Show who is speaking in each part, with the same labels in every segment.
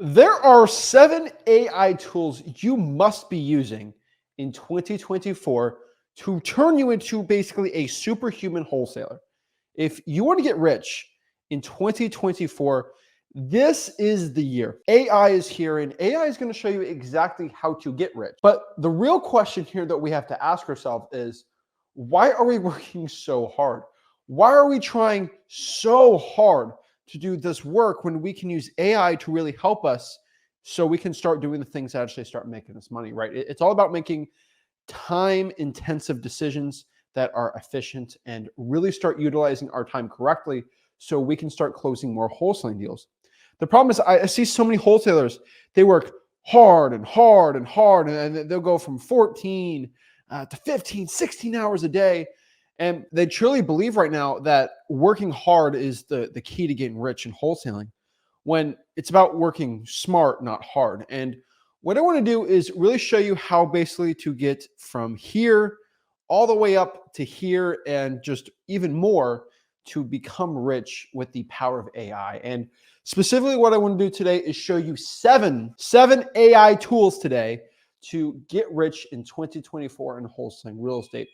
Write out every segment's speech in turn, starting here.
Speaker 1: There are 7 AI tools you must be using in 2024 to turn you into basically a superhuman wholesaler. If you want to get rich in 2024, this is the year. AI is here and AI is going to show you exactly how to get rich. But the real question here that we have to ask ourselves is, why are we working so hard? Why are we trying so hard to do this work when we can use AI to really help us so we can start doing the things that actually start making us money, right? It's all about making time intensive decisions that are efficient and really start utilizing our time correctly so we can start closing more wholesaling deals. The problem is I see so many wholesalers, they work hard and hard and hard, and they'll go from 14 to 15, 16 hours a day. And they truly believe right now that working hard is the key to getting rich in wholesaling when it's about working smart, not hard. And what I want to do is really show you how basically to get from here all the way up to here and just even more to become rich with the power of AI. And specifically what I want to do today is show you seven AI tools today to get rich in 2024 in wholesaling real estate.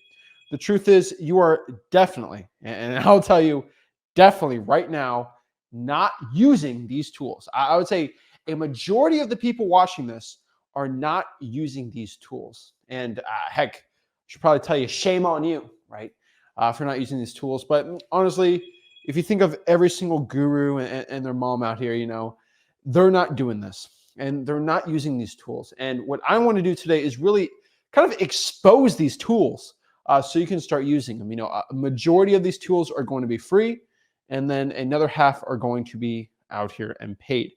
Speaker 1: The truth is you are definitely, and I'll tell you, definitely right now, not using these tools. I would say a majority of the people watching this are not using these tools. And heck, I should probably tell you, shame on you, right? For not using these tools. But honestly, if you think of every single guru and their mom out here, they're not doing this and they're not using these tools. And what I want to do today is really kind of expose these tools so you can start using them. A majority of these tools are going to be free, and then another half are going to be out here and paid.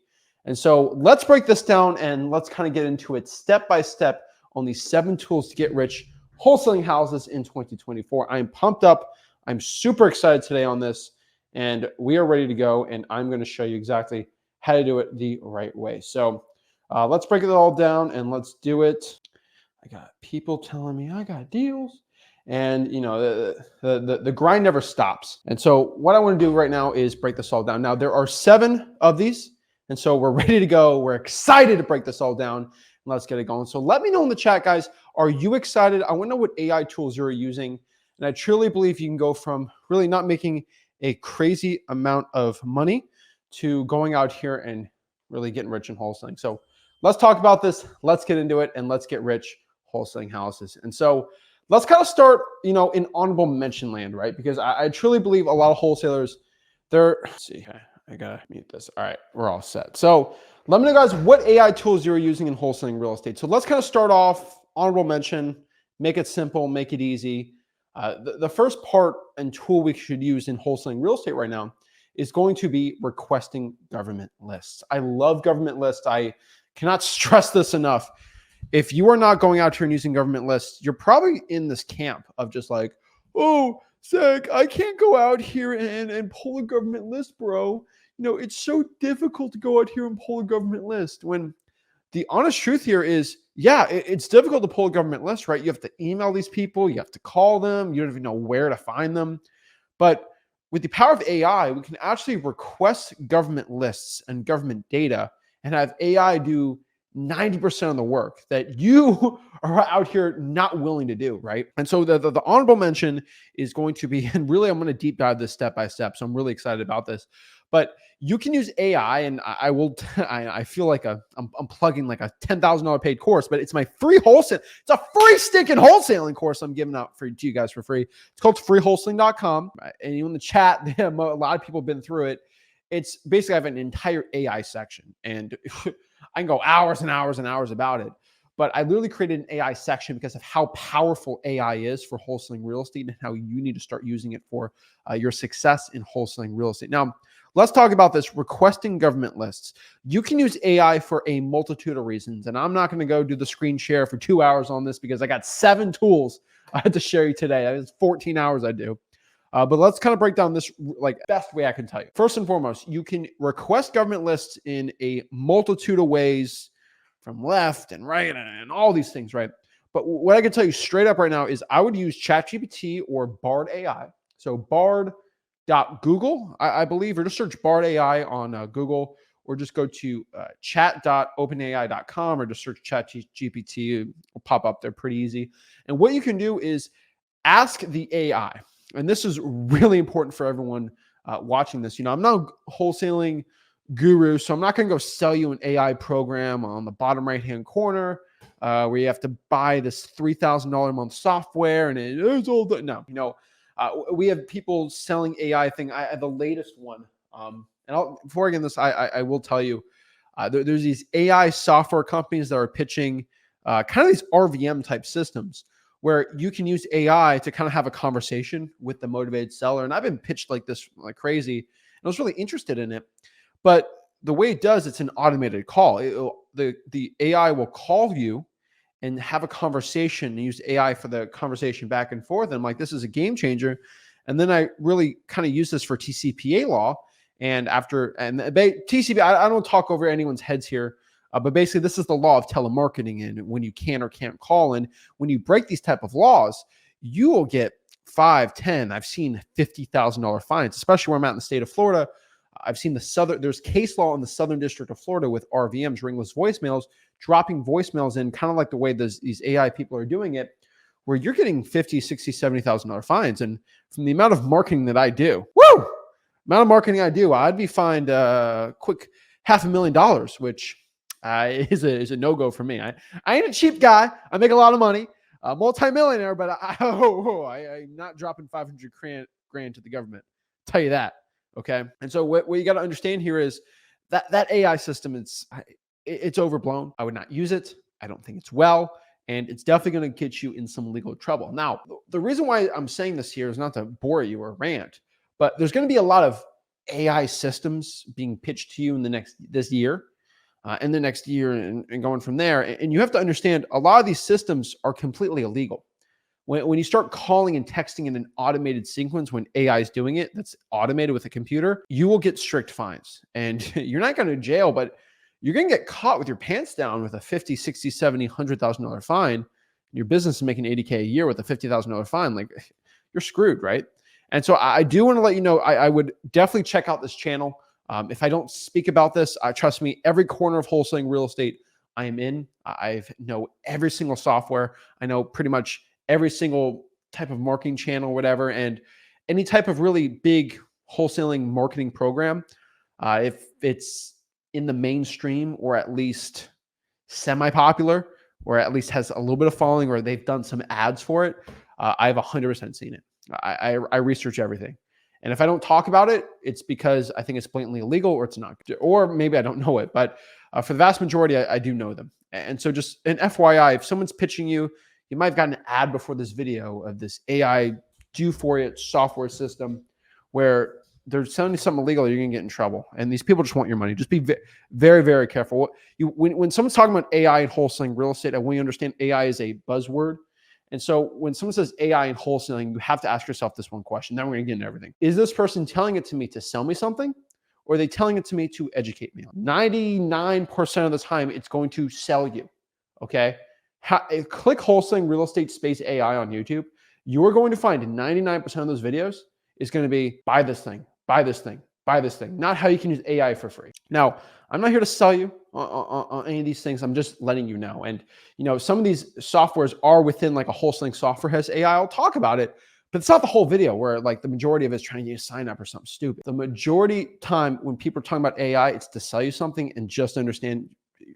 Speaker 1: And so let's break this down and let's kind of get into it step by step on these 7 tools to get rich wholesaling houses in 2024. I'm pumped up. I'm super excited today on this, and we are ready to go. And I'm going to show you exactly how to do it the right way. So let's break it all down and let's do it. I got people telling me I got deals. And the grind never stops. And so what I want to do right now is break this all down. Now there are 7 of these, and so we're ready to go. We're excited to break this all down, and let's get it going. So let me know in the chat, guys. Are you excited? I want to know what AI tools you're using, and I truly believe you can go from really not making a crazy amount of money to going out here and really getting rich in wholesaling. So let's talk about this. Let's get into it, and let's get rich wholesaling houses. And so let's kind of start, in honorable mention land, right? Because I truly believe a lot of wholesalers, let's see, I gotta mute this. All right, we're all set. So let me know, guys, what AI tools you're using in wholesaling real estate. So let's kind of start off honorable mention, make it simple, make it easy. The first part and tool we should use in wholesaling real estate right now is going to be requesting government lists. I love government lists. I cannot stress this enough. If you are not going out here and using government lists, you're probably in this camp of just like, oh, Zach, I can't go out here and pull a government list, bro. It's so difficult to go out here and pull a government list. When the honest truth here is, yeah, it's difficult to pull a government list, right? You have to email these people, you have to call them, you don't even know where to find them. But with the power of AI, we can actually request government lists and government data and have AI do 90% of the work that you are out here not willing to do, right? And so the honorable mention is going to be, and really I'm going to deep dive this step by step. So I'm really excited about this. But you can use AI, and I will. I feel like I'm plugging like a $10,000 paid course, but it's my free wholesale. It's a free stinking wholesaling course I'm giving out to you guys for free. It's called freewholesaling.com. And you in the chat, a lot of people have been through it. It's basically I have an entire AI section, and I can go hours and hours and hours about it. But I literally created an AI section because of how powerful AI is for wholesaling real estate and how you need to start using it for your success in wholesaling real estate. Now, let's talk about this requesting government lists. You can use AI for a multitude of reasons, and I'm not going to go do the screen share for 2 hours on this because I got 7 tools I had to share you today. It's 14 hours I do. But let's kind of break down this like best way I can tell you. First and foremost, you can request government lists in a multitude of ways from left and right and all these things, right? But what I can tell you straight up right now is I would use ChatGPT or Bard AI. So Bard.Google, I believe, or just search Bard AI on Google, or just go to chat.openai.com or just search chat GPT. It'll pop up there pretty easy. And what you can do is ask the AI. And this is really important for everyone watching this. I'm not a wholesaling guru, so I'm not going to go sell you an AI program on the bottom right-hand corner where you have to buy this $3,000 a month software and it's all done. No, we have people selling AI thing. I have the latest one. Before I get this, I will tell you, there's these AI software companies that are pitching kind of these RVM type systems where you can use AI to kind of have a conversation with the motivated seller. And I've been pitched like this like crazy. And I was really interested in it. But the way it does, it's an automated call. The AI will call you and have a conversation and use AI for the conversation back and forth. And I'm like, this is a game changer. And then I really kind of use this for TCPA law. And TCPA, I don't talk over anyone's heads here, but basically this is the law of telemarketing. And when you can or can't call, and when you break these type of laws, you will get 5, 10. I've seen $50,000 fines, especially where I'm at in the state of Florida. I've seen there's case law in the Southern District of Florida with RVMs, ringless voicemails, dropping voicemails in, kind of like the way these AI people are doing it, where you're getting $50,000, $60,000, $70,000 fines. And from the amount of marketing that I do, I'd be fined a quick $500,000, which is a no-go for me. I ain't a cheap guy. I make a lot of money, a multimillionaire, but I'm not dropping 500 grand to the government. Tell you that. Okay. And so what you got to understand here is that AI system, it's overblown. I would not use it. I don't think it's well, and it's definitely going to get you in some legal trouble. Now, the reason why I'm saying this here is not to bore you or rant, but there's going to be a lot of AI systems being pitched to you in this year, and the next year, and going from there. And you have to understand, a lot of these systems are completely illegal. When you start calling and texting in an automated sequence, when AI is doing it, that's automated with a computer, you will get strict fines. And you're not going to jail, but you're going to get caught with your pants down with a $50,000, $60,000, $70,000, $100,000 fine. Your business is making $80K a year with a $50,000 fine. Like, you're screwed, right? And so I do want to let you know, I would definitely check out this channel. If I don't speak about this, trust me, every corner of wholesaling real estate I am in. I know every single software. I know pretty much every single type of marketing channel, whatever, and any type of really big wholesaling marketing program, if it's in the mainstream or at least semi-popular, or at least has a little bit of following, or they've done some ads for it, I've 100% seen it. I research everything. And if I don't talk about it, it's because I think it's blatantly illegal, or it's not, or maybe I don't know it. But for the vast majority, I do know them. And so just an FYI, if someone's pitching you, you might have gotten an ad before this video of this AI do for it software system where they're selling you something illegal, you're going to get in trouble. And these people just want your money. Just be very, very careful. When someone's talking about AI and wholesaling real estate, I want you to understand AI is a buzzword. And so when someone says AI and wholesaling, you have to ask yourself this one question. Then we're going to get into everything. Is this person telling it to me to sell me something? Or are they telling it to me to educate me? 99% of the time, it's going to sell you. Okay? Click wholesaling real estate space AI on YouTube. You're going to find 99% of those videos is going to be buy this thing, buy this thing, buy this thing. Not how you can use AI for free. Now, I'm not here to sell you on any of these things. I'm just letting you know. And some of these softwares are within like a wholesaling software has AI. I'll talk about it, but it's not the whole video where like the majority of it is trying to get you to sign up or something stupid. The majority time when people are talking about AI, it's to sell you something, and just understand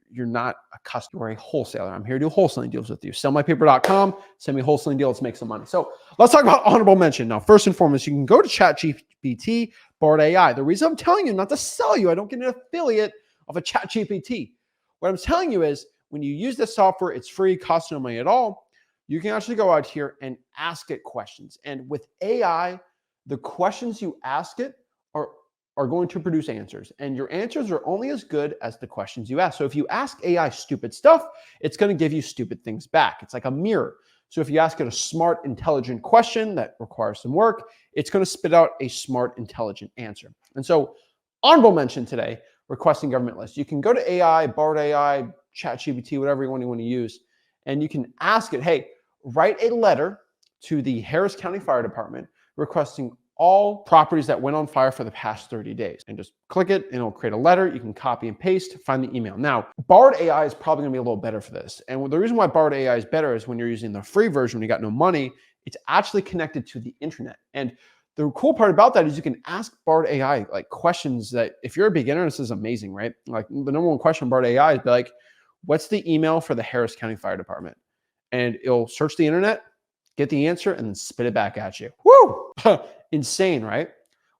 Speaker 1: you're not a customer, a wholesaler. I'm here to do wholesaling deals with you. Sellmypaper.com, send me a wholesaling deal. Let's make some money. So let's talk about honorable mention. Now, first and foremost, you can go to ChatGPT, Bard AI. The reason I'm telling you not to sell you, I don't get an affiliate of a ChatGPT. What I'm telling you is when you use this software, it's free, costs no money at all. You can actually go out here and ask it questions. And with AI, the questions you ask it are going to produce answers, and your answers are only as good as the questions you ask. So if you ask AI stupid stuff, it's going to give you stupid things back. It's like a mirror. So if you ask it a smart, intelligent question that requires some work, it's going to spit out a smart, intelligent answer. And so honorable mention today, requesting government lists. You can go to AI, Bard AI, ChatGPT, whatever you want to use, and you can ask it, hey, write a letter to the Harris County Fire Department requesting all properties that went on fire for the past 30 days. And just click it and it'll create a letter. You can copy and paste, find the email. Now, Bard AI is probably gonna be a little better for this. And the reason why Bard AI is better is when you're using the free version, when you got no money, it's actually connected to the internet. And the cool part about that is you can ask Bard AI like questions that if you're a beginner, this is amazing, right? Like the number one question Bard AI is be like, what's the email for the Harris County Fire Department? And it'll search the internet, get the answer, and then spit it back at you. Woo! Insane, right?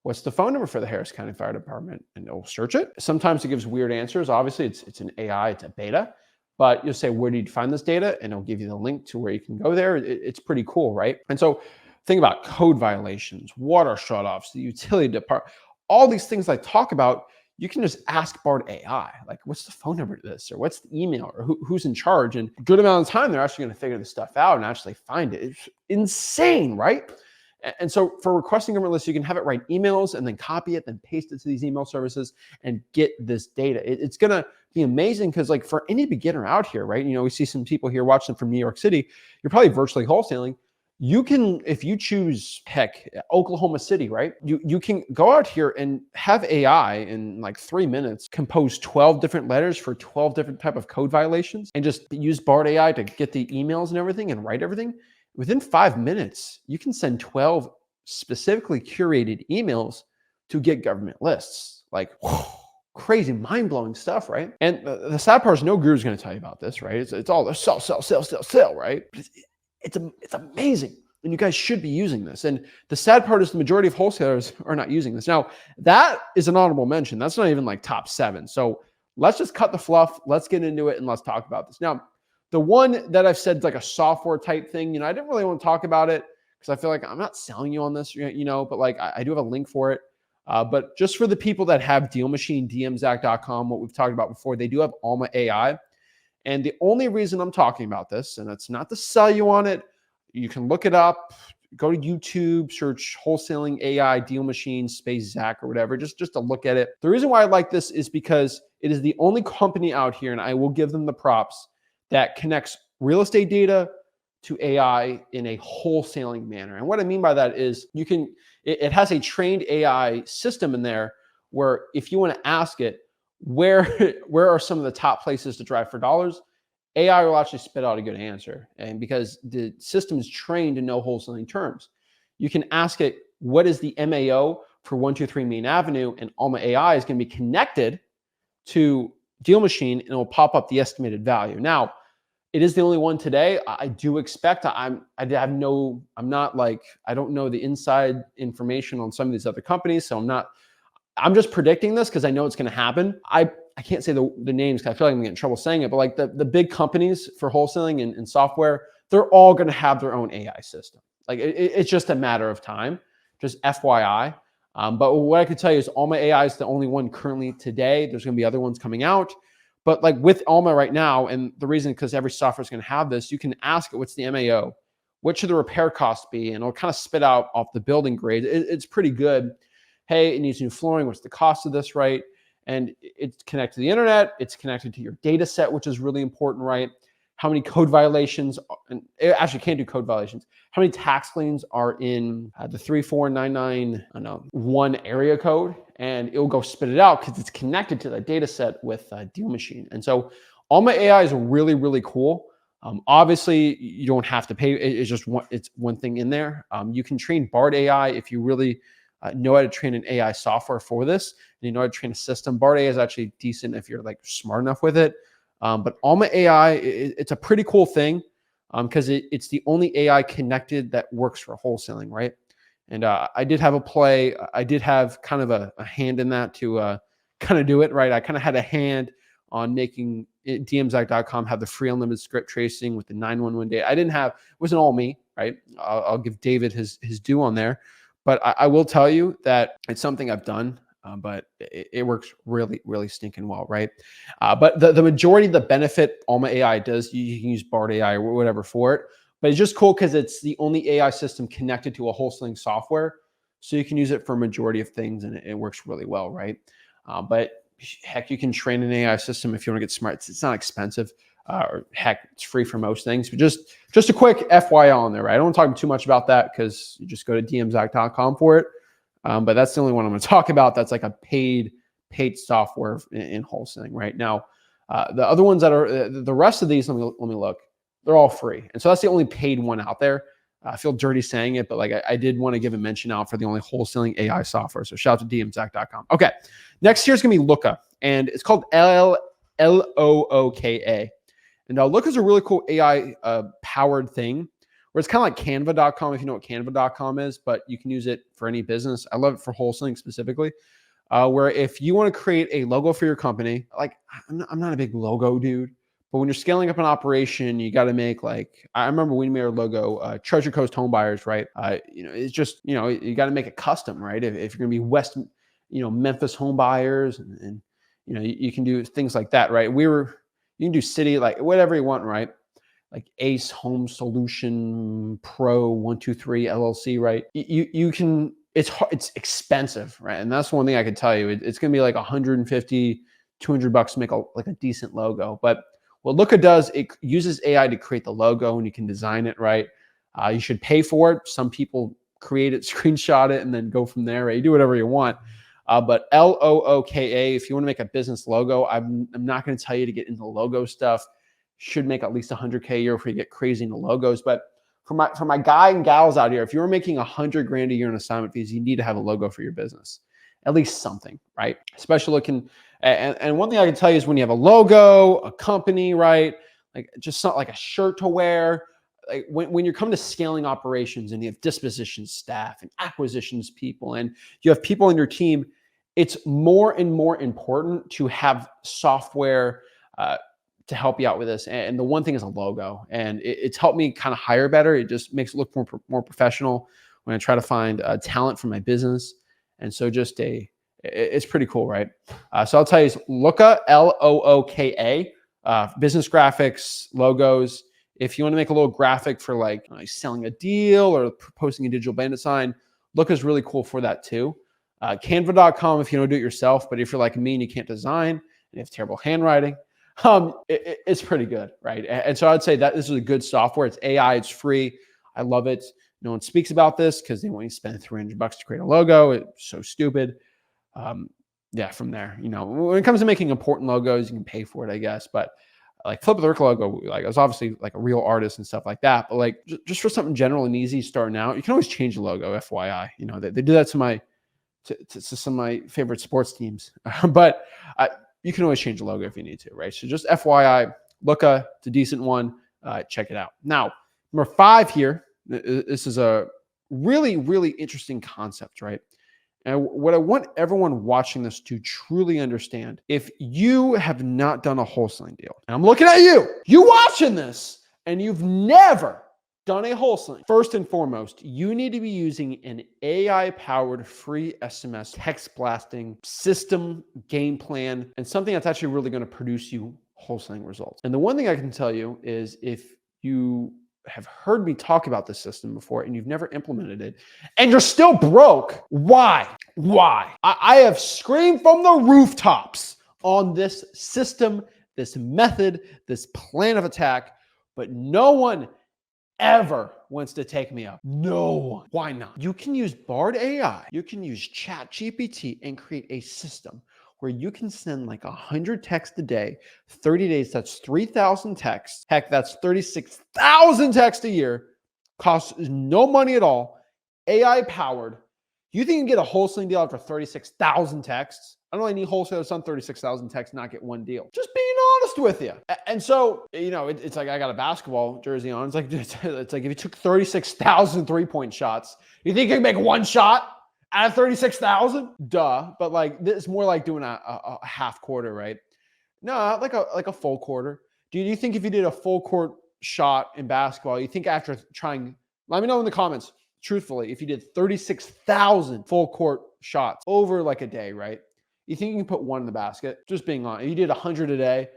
Speaker 1: What's the phone number for the Harris County Fire Department? And it'll search it. Sometimes it gives weird answers. Obviously, it's an AI, it's a beta. But you'll say, where did you find this data? And it'll give you the link to where you can go there. It's pretty cool, right? And so think about code violations, water shutoffs, the utility department, all these things I talk about, you can just ask Bard AI, like, what's the phone number to this? Or what's the email? Or who's in charge? And a good amount of time, they're actually going to figure this stuff out and actually find it. It's insane, right? And so for requesting government lists, you can have it write emails and then copy it, then paste it to these email services and get this data. It's going to be amazing because like for any beginner out here, right? You know, we see some people here watching from New York City. You're probably virtually wholesaling. You can, if you choose, heck, Oklahoma City, right? You can go out here and have AI in like 3 minutes compose 12 different letters for 12 different type of code violations and just use Bard AI to get the emails and everything and write everything. Within 5 minutes, you can send 12 specifically curated emails to get government lists. Like, whew, crazy, mind-blowing stuff, right? And the sad part is no guru's going to tell you about this, right? It's all the sell, right? But it's amazing. And you guys should be using this. And the sad part is the majority of wholesalers are not using this. Now, that is an honorable mention. That's not even like top 7. So let's just cut the fluff. Let's get into it and let's talk about this. Now, the one that I've said like a software type thing, you know, I didn't really want to talk about it because I feel like I'm not selling you on this, you know, but like I do have a link for it. But just for the people that have Deal Machine, dmzack.com, what we've talked about before, they do have Alma AI. And the only reason I'm talking about this, and it's not to sell you on it, you can look it up, go to YouTube, search Wholesaling AI, Deal Machine, space Zach or whatever, just to look at it. The reason why I like this is because it is the only company out here, and I will give them the props, that connects real estate data to AI in a wholesaling manner. And what I mean by that is it has a trained AI system in there where if you want to ask it, where are some of the top places to drive for dollars, AI will actually spit out a good answer. And because the system is trained to know wholesaling terms, you can ask it, what is the MAO for 123 Main Avenue? And Alma AI is going to be connected to Deal Machine and it will pop up the estimated value. Now, it is the only one today. I do expect I don't know the inside information on some of these other companies. So I'm just predicting this because I know it's going to happen. I can't say the names because I feel like I'm getting in trouble saying it, but like the big companies for wholesaling and software, they're all going to have their own AI system. Like it's just a matter of time, just FYI. But what I could tell you is Alma AI is the only one currently today. There's going to be other ones coming out. But like with Alma right now, and the reason because every software is going to have this, you can ask it, what's the MAO? What should the repair cost be? And it'll kind of spit out off the building grade. It's pretty good. Hey, it needs new flooring. What's the cost of this, right? And it's connected to the internet. It's connected to your data set, which is really important, right? How many code violations, and it actually can't do code violations. How many tax liens are in the 34991 area code? And it'll go spit it out because it's connected to that data set with Deal Machine. And so Alma AI is really, really cool. Obviously, you don't have to pay. It's just one thing in there. You can train Bard AI if you really know how to train an AI software for this, and you know how to train a system. Bard AI is actually decent if you're like smart enough with it. But Alma AI, it's a pretty cool thing because it's the only AI connected that works for wholesaling, right? And I did have a play. I did have kind of a hand in that to kind of do it, right? I kind of had a hand on making dmzack.com have the free unlimited script tracing with the 911 data. It wasn't all me, right? I'll give David his due on there. But I will tell you that it's something I've done, but it works really, really stinking well, right? But the majority of the benefit Alma AI does, you can use Bard AI or whatever for it. But it's just cool because it's the only AI system connected to a wholesaling software. So you can use it for a majority of things and it works really well, right? But heck, you can train an AI system if you want to get smart. It's not expensive. Or heck, it's free for most things. But just a quick FYI on there, right? I don't want to talk too much about that because you just go to dmzack.com for it. But that's the only one I'm going to talk about. That's like a paid software in wholesaling right now. The other ones that are the rest of these, let me look. They're all free, and so that's the only paid one out there. I feel dirty saying it, but like I did want to give a mention out for the only wholesaling AI software. So shout out to dmzach.com. Okay, next here is gonna be Looka, and it's called Looka. And Looka is a really cool AI powered thing where it's kind of like Canva.com, if you know what Canva.com is, but you can use it for any business. I love it for wholesaling specifically. Where if you want to create a logo for your company, like I'm not a big logo dude, but when you're scaling up an operation, you got to make like, I remember when we made our logo, Treasure Coast Homebuyers, right? It's just, you got to make it custom, right? If you're going to be West, Memphis Homebuyers and you can do things like that, right? You can do city, like whatever you want, right? Like Ace Home Solution Pro 123 LLC, right? You can, it's expensive, right? And that's one thing I could tell you. It's going to be like 150, $200 to make a decent logo. But what Looka does, it uses AI to create the logo and you can design it, right? You should pay for it. Some people create it, screenshot it, and then go from there, right? You do whatever you want. But Looka, if you want to make a business logo, I'm not going to tell you to get into logo stuff. Should make at least 100K a year if you get crazy into logos. But for my guy and gals out here, if you're making 100 grand a year in assignment fees, you need to have a logo for your business, at least something, right? Especially looking, and one thing I can tell you is when you have a logo, a company, right? Like just something like a shirt to wear. Like when you're coming to scaling operations and you have disposition staff and acquisitions people and you have people in your team, it's more and more important to have software to help you out with this. And the one thing is a logo, and it's helped me kind of hire better. It just makes it look more professional when I try to find talent for my business. And so it's pretty cool, right? So I'll tell you, Looka, Looka, business graphics, logos. If you want to make a little graphic for like selling a deal or posting a digital bandit sign, Looka is really cool for that too. Canva.com if you don't do it yourself, but if you're like me and you can't design and you have terrible handwriting, it's pretty good, right? And so I'd say that this is a good software. It's AI, it's free. I love it. No one speaks about this because they want you to spend $300 to create a logo. It's so stupid. From there, when it comes to making important logos, you can pay for it, I guess. But like Flip of the Rick logo, like I was obviously like a real artist and stuff like that. But like just for something general and easy starting out, you can always change the logo. FYI, they do that to some of my favorite sports teams, but you can always change the logo if you need to, right? So just FYI, Looka, it's a decent one. Check it out. Now, number 5 here. This is a really, really interesting concept, right? And what I want everyone watching this to truly understand, if you have not done a wholesaling deal, and I'm looking at you watching this, and you've never done a wholesaling, first and foremost, you need to be using an AI-powered free SMS text blasting system, game plan, and something that's actually really going to produce you wholesaling results. And the one thing I can tell you is if you have heard me talk about this system before and you've never implemented it and you're still broke, why? I have screamed from the rooftops on this system, this method, this plan of attack, but no one ever wants to take me up. No one. Why not? You can use Bard AI, you can use Chat GPT and create a system where you can send like 100 texts a day, 30 days, that's 3,000 texts. Heck, that's 36,000 texts a year. Costs no money at all. AI powered. You think you can get a wholesaling deal after 36,000 texts? I don't know any wholesalers on 36,000 texts not get one deal. Just being honest with you. And so, it's like I got a basketball jersey on. It's like if you took 36,000 3-point shots, you think you can make one shot out of 36,000? Duh. But like it's more like doing a half quarter, right? No, like a full quarter. Do you think if you did a full court shot in basketball, you think after trying? Let me know in the comments. Truthfully, if you did 36,000 full court shots over like a day, right? You think you can put one in the basket? Just being honest. If you did 100 a day,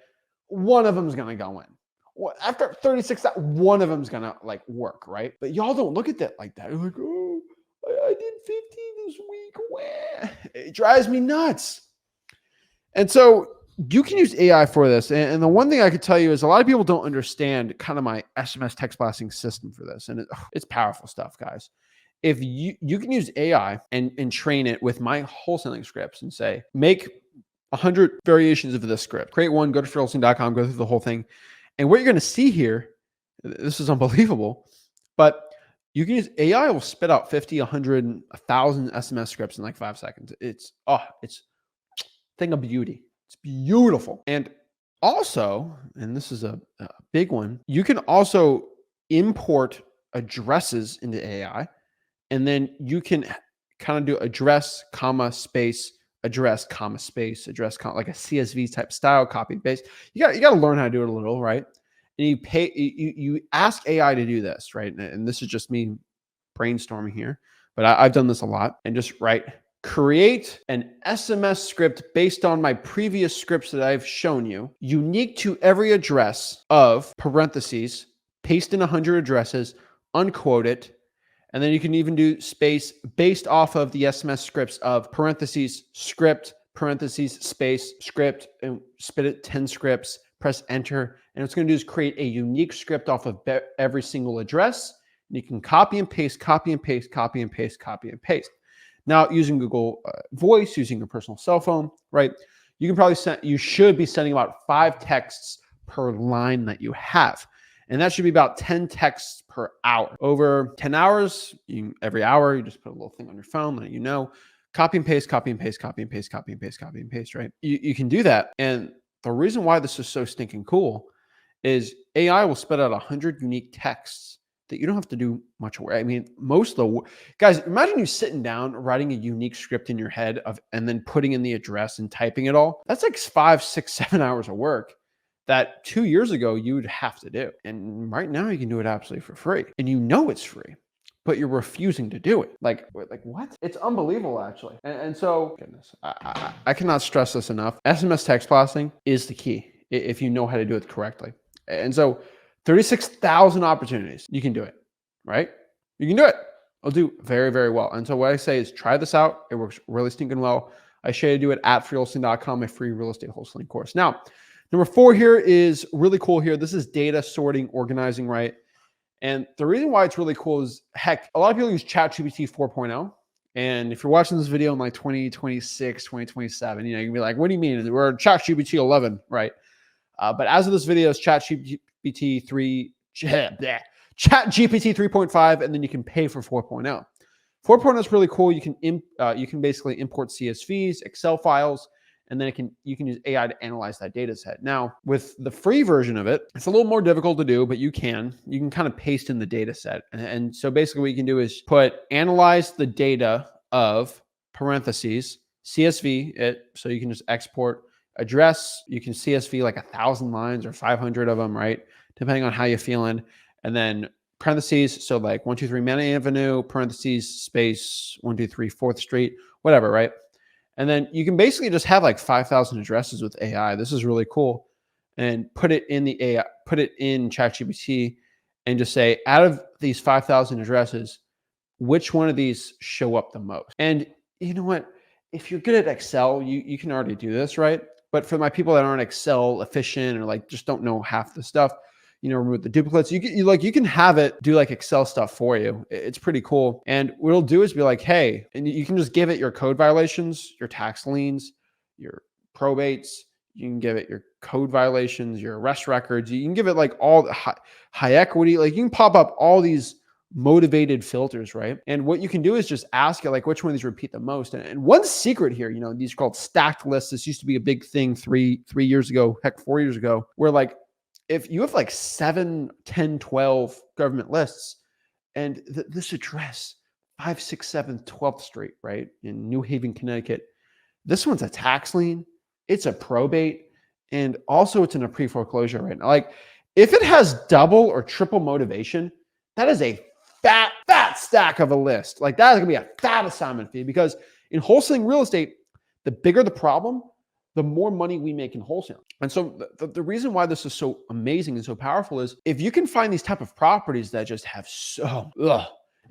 Speaker 1: one of them is going to go in. Well, after 36,000, one of them is going to like work, right? But y'all don't look at that like that. You're like, oh, I did 15 this week. Wah. It drives me nuts. And so you can use AI for this. And the one thing I could tell you is a lot of people don't understand kind of my SMS text blasting system for this. And it's powerful stuff, guys. if you can use AI and train it with my wholesaling scripts and say, make 100 variations of this script, create one, go to wholesaling.com, go through the whole thing. And what you're going to see here, this is unbelievable, but you can use AI will spit out 50, 100, 1,000 SMS scripts in like 5 seconds. It's thing of beauty. It's beautiful. And also, and this is a big one, you can also import addresses into AI, and then you can kind of do address, comma, space, address, comma, space, address, comma, like a CSV type style, copy paste. You got to learn how to do it a little, right? And you ask AI to do this, right? And this is just me brainstorming here, but I've done this a lot, and just write, create an SMS script based on my previous scripts that I've shown you, unique to every address of parentheses, paste in 100 addresses, unquote it, and then you can even do space based off of the SMS scripts of parentheses, script, parentheses, space, script, and spit it 10 scripts, press enter. And what it's going to do is create a unique script off of every single address. And you can copy and paste, copy and paste, copy and paste, copy and paste. Now, using Google Voice, using your personal cell phone, right? You can probably you should be sending about 5 texts per line that you have. And that should be about 10 texts per hour. Over 10 hours, every hour, you just put a little thing on your phone, let you know, copy and paste, copy and paste, copy and paste, copy and paste, copy and paste, right? You can do that. And the reason why this is so stinking cool is AI will spit out 100 unique texts that you don't have to do much work. I mean, most of the guys, imagine you sitting down, writing a unique script in your head and then putting in the address and typing it all. That's like 5, 6, 7 hours of work that 2 years ago you would have to do. And right now you can do it absolutely for free. And you know it's free, but you're refusing to do it. Like what? It's unbelievable, actually. And so, goodness, I cannot stress this enough. SMS text blasting is the key if you know how to do it correctly. And so 36,000 opportunities, you can do it, right? You can do it. I'll do very, very well. And so what I say is try this out. It works really stinking well. I show you to do it at freewholesaling.com, my free real estate wholesaling course. Now, number 4 here is really cool here. This is data sorting, organizing, right? And the reason why it's really cool is, heck, a lot of people use ChatGPT 4.0. And if you're watching this video in like 2026, 2027, you can be like, what do you mean? We're ChatGPT 11, right? But as of this video, it's ChatGPT 3.5, and then you can pay for 4.0. 4.0 is really cool. You can basically import CSVs, Excel files, and then you can use AI to analyze that data set. Now, with the free version of it, it's a little more difficult to do, but you can kind of paste in the data set. And so basically what you can do is analyze the data of parentheses, CSV, so you can just export address. You can CSV like 1,000 lines or 500 of them, right? Depending on how you're feeling. And then parentheses, so like 123 Manny Avenue, parentheses, space, 123 4th Street, whatever, right? And then you can basically just have like 5,000 addresses with AI. This is really cool. And put it in the AI, put it in ChatGPT and just say, out of these 5,000 addresses, which one of these show up the most? And you know what? If you're good at Excel, you can already do this, right? But for my people that aren't Excel efficient or like just don't know half the stuff, remove the duplicates. You can have it do like Excel stuff for you. It's pretty cool. And what it'll do is be like, hey, and you can just give it your code violations, your tax liens, your probates. You can give it your code violations, your arrest records. You can give it like all the high equity. Like you can pop up all these motivated filters, right? And what you can do is just ask it like which one of these repeat the most. And one secret here, these are called stacked lists. This used to be a big thing three years ago, heck, 4 years ago, where like if you have like 7, 10, 12 government lists and this address 5, 6, 7, 12th Street, right, in New Haven, Connecticut, this one's a tax lien, it's a probate, and also it's in a pre-foreclosure right now. Like if it has double or triple motivation, that is a fat stack of a list. Like that is gonna be a fat assignment fee, because in wholesaling real estate, the bigger the problem, the more money we make in wholesale. And so the reason why this is so amazing and so powerful is if you can find these type of properties that just have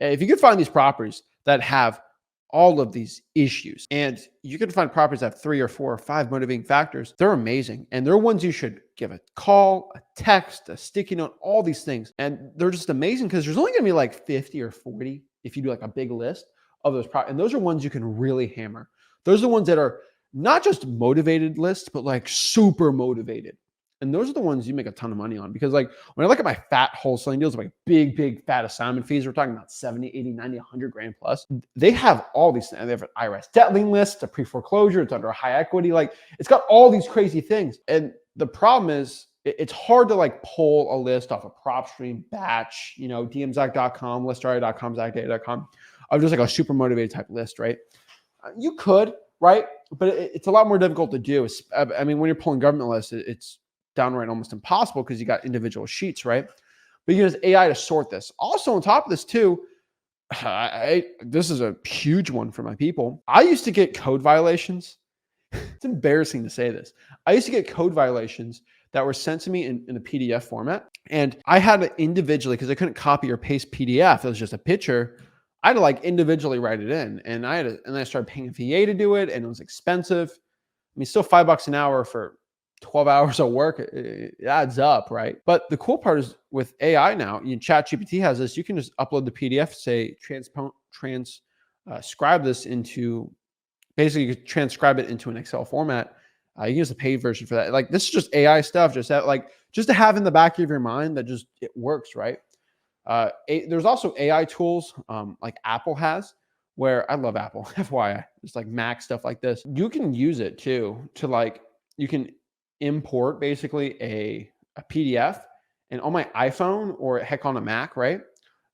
Speaker 1: if you can find these properties that have all of these issues, and you can find properties that have 3 or 4 or 5 motivating factors, they're amazing. And they're ones you should give a call, a text, a sticky note, all these things. And they're just amazing because there's only gonna be like 50 or 40 if you do like a big list of those products, and those are ones you can really hammer. Those are the ones that are not just motivated lists, but like super motivated. And those are the ones you make a ton of money on, because like when I look at my fat wholesaling deals, like big fat assignment fees, we're talking about 70, 80, 90, 100 grand plus. They have all these things. They have an IRS debt lien list, a pre-foreclosure, it's under a high equity. Like it's got all these crazy things. And the problem is it's hard to like pull a list off a PropStream, Batch, dmzack.com, listria.com, zackdata.com of just like a super motivated type list, right? You could, right? But it's a lot more difficult to do. I mean, when you're pulling government lists, it's downright almost impossible because you got individual sheets, right? But you use AI to sort this. Also, on top of this too, this is a huge one for my people. I used to get code violations. It's embarrassing to say this. I used to get code violations that were sent to me in a PDF format. And I had to individually, because I couldn't copy or paste PDF, it was just a picture. I had to like individually write it in. And I started paying a VA to do it, and it was expensive. I mean, still $5 an hour for 12 hours of work, it adds up, right? But the cool part is with AI now, ChatGPT has this, you can just upload the PDF, say transcribe this into, basically you can transcribe it into an Excel format. You can use the paid version for that. Like this is just AI stuff, just to have in the back of your mind that just, it works, right? There's also AI tools like Apple has, where I love Apple, FYI, just like Mac stuff like this. You can use it too to like, you can import basically a PDF, and on my iPhone or heck on a Mac, right?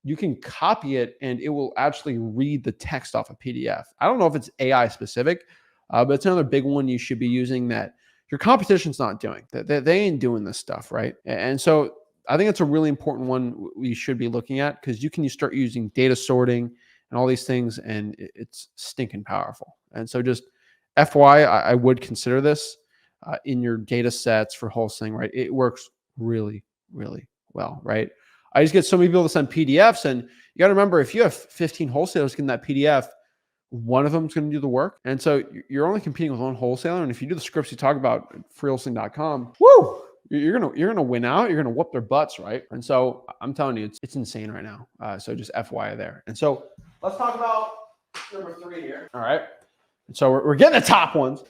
Speaker 1: You can copy it and it will actually read the text off a PDF. I don't know if it's AI specific, but it's another big one you should be using that your competition's not doing. They ain't doing this stuff, right? And so I think it's a really important one we should be looking at, because you can start using data sorting and all these things, and it's stinking powerful. And so just FYI, I would consider this in your data sets for wholesaling, right? It works really, really well, right? I just get so many people to send PDFs, and you got to remember, if you have 15 wholesalers getting that PDF, one of them is going to do the work. And so you're only competing with one wholesaler. And if you do the scripts you talk about at freewholesaling.com, woo, you're gonna win out. You're gonna whoop their butts, right? And so I'm telling you, it's insane right now. So just FYI there. And so let's talk about number 3 here. All right. So we're getting the top ones.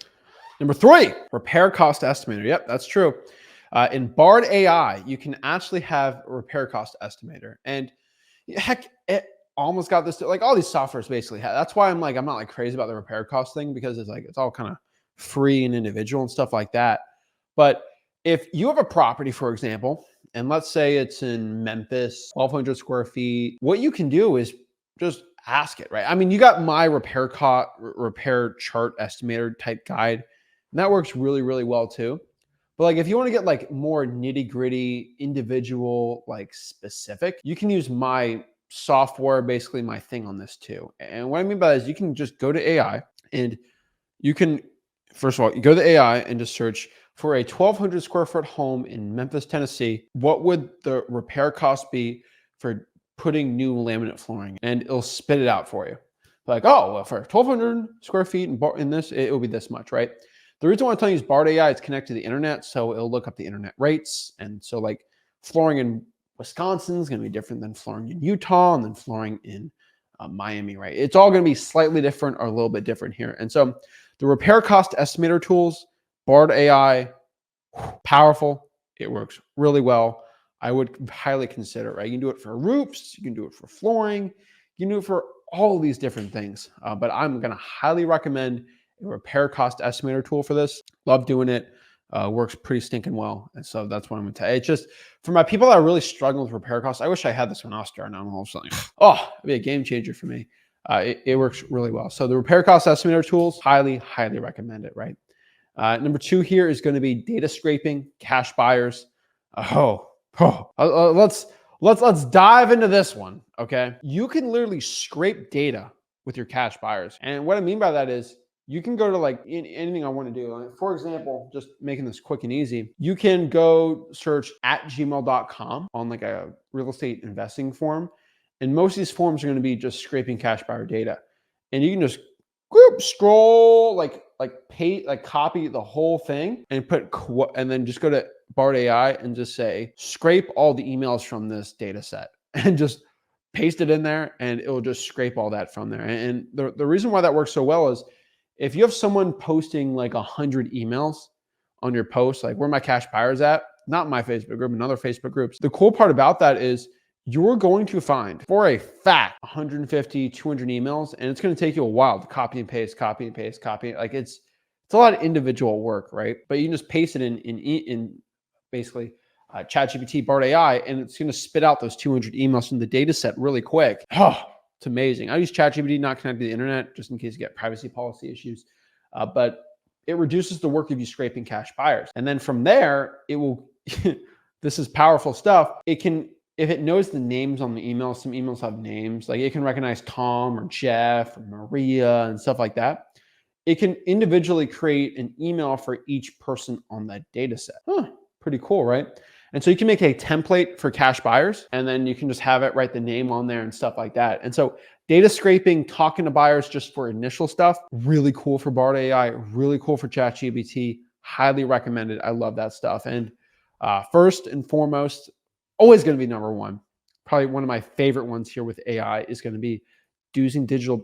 Speaker 1: Number 3, repair cost estimator. Yep, that's true. In Bard AI, you can actually have a repair cost estimator. And heck, it almost got this, like all these softwares basically have. That's why I'm not like crazy about the repair cost thing, because it's all kind of free and individual and stuff like that. But if you have a property, for example, and let's say it's in Memphis, 1,200 square feet, what you can do is just ask it, right? I mean, you got my repair chart estimator type guide, and that works really, really well too. But like, if you want to get like more nitty gritty, individual, like specific, you can use my software, basically my thing on this too. And what I mean by that is you can just go to AI, and you can, first of all, you go to AI and just search for a 1,200 square foot home in Memphis, Tennessee. What would the repair cost be for putting new laminate flooring? And it'll spit it out for you. Like, oh, well, for 1,200 square feet in this, it will be this much, right? The reason why I'm telling you is Bard AI, it's connected to the internet, so it'll look up the internet rates. And so like flooring in Wisconsin is going to be different than flooring in Utah and then flooring in Miami, right? It's all going to be slightly different or a little bit different here. And so the repair cost estimator tools, Bard AI, powerful. It works really well. I would highly consider it, right? You can do it for roofs, you can do it for flooring, you can do it for all of these different things. But I'm going to highly recommend a repair cost estimator tool for this. Love doing it. Works pretty stinking well. And so that's what I'm going to tell you. It's just for my people that are really struggling with repair costs. I wish I had this when I was starting out on wholesaling. Oh, it'd be a game changer for me. It works really well. So the repair cost estimator tools, highly, highly recommend it, right? Number 2 here is going to be data scraping, cash buyers. Let's dive into this one. Okay. You can literally scrape data with your cash buyers. And what I mean by that is you can go to like anything I want to do. Like, for example, just making this quick and easy, you can go search at gmail.com on like a real estate investing form. And most of these forms are going to be just scraping cash buyer data. And you can just scroll, copy the whole thing and and then just go to Bard AI and just say, scrape all the emails from this data set and just paste it in there, and it will just scrape all that from there. And the reason why that works so well is if you have someone posting like 100 emails on your post, like where my cash buyers at, not my Facebook group, and other Facebook groups. The cool part about that is you're going to find for a fact 150, 200 emails, and it's going to take you a while to copy and paste, copy and paste, copy. Like it's a lot of individual work, right? But you can just paste it in basically ChatGPT, Bard AI, and it's going to spit out those 200 emails from the data set really quick. Oh, it's amazing. I use ChatGPT, not connected to the internet, just in case you get privacy policy issues. But it reduces the work of you scraping cash buyers. And then from there, it will, this is powerful stuff. It can, if it knows the names on the email, some emails have names, like it can recognize Tom or Jeff or Maria and stuff like that. It can individually create an email for each person on that data set. Pretty cool, right? And so you can make a template for cash buyers, and then you can just have it write the name on there and stuff like that. And so data scraping, talking to buyers just for initial stuff, really cool for Bard AI, really cool for ChatGPT, highly recommended. I love that stuff. And first and foremost, always going to be number one. Probably one of my favorite ones here with AI is going to be using digital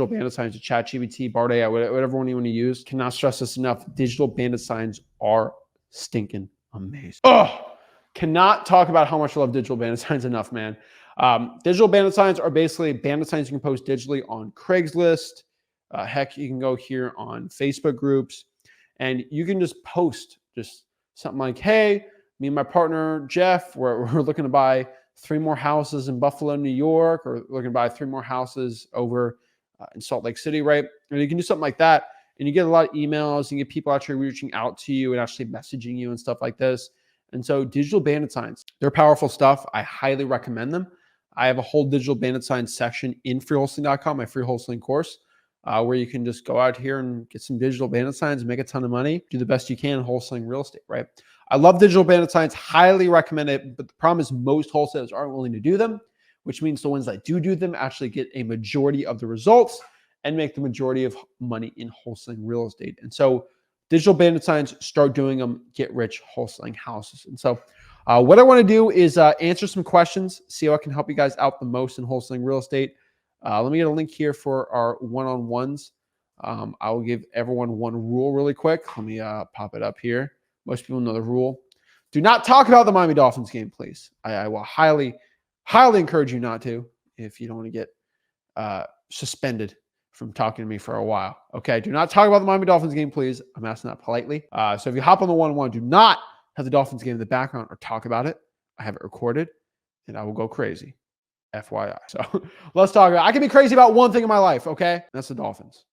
Speaker 1: bandit signs to ChatGPT, Bard AI, whatever one you want to use. Cannot stress this enough. Digital bandit signs are stinking amazing. Oh, cannot talk about how much I love digital bandit signs enough, man. Digital bandit signs are basically bandit signs you can post digitally on Craigslist. Heck, you can go here on Facebook groups, and you can just post just something like, hey, me and my partner, Jeff, we're looking to buy 3 more houses in Buffalo, New York, or looking to buy 3 more houses over in Salt Lake City, right? And you can do something like that, and you get a lot of emails, and you get people actually reaching out to you and actually messaging you and stuff like this. And so digital bandit signs, they're powerful stuff. I highly recommend them. I have a whole digital bandit signs section in freewholesaling.com, my free wholesaling course, where you can just go out here and get some digital bandit signs and make a ton of money, do the best you can in wholesaling real estate, right? I love digital bandit signs, highly recommend it. But the problem is most wholesalers aren't willing to do them, which means the ones that do them actually get a majority of the results and make the majority of money in wholesaling real estate. And so digital bandit signs, start doing them, get rich wholesaling houses. And so what I want to do is answer some questions, see how I can help you guys out the most in wholesaling real estate. Let me get a link here for our one-on-ones. I will give everyone one rule really quick. Let me pop it up here. Most people know the rule. Do not talk about the Miami Dolphins game, please. I will highly encourage you not to if you don't want to get suspended from talking to me for a while. Okay, do not talk about the Miami Dolphins game, please. I'm asking that politely. So if you hop on the one-on-one, do not have the Dolphins game in the background or talk about it. I have it recorded, and I will go crazy. FYI. So let's talk about it. I can be crazy about one thing in my life, okay? That's the Dolphins.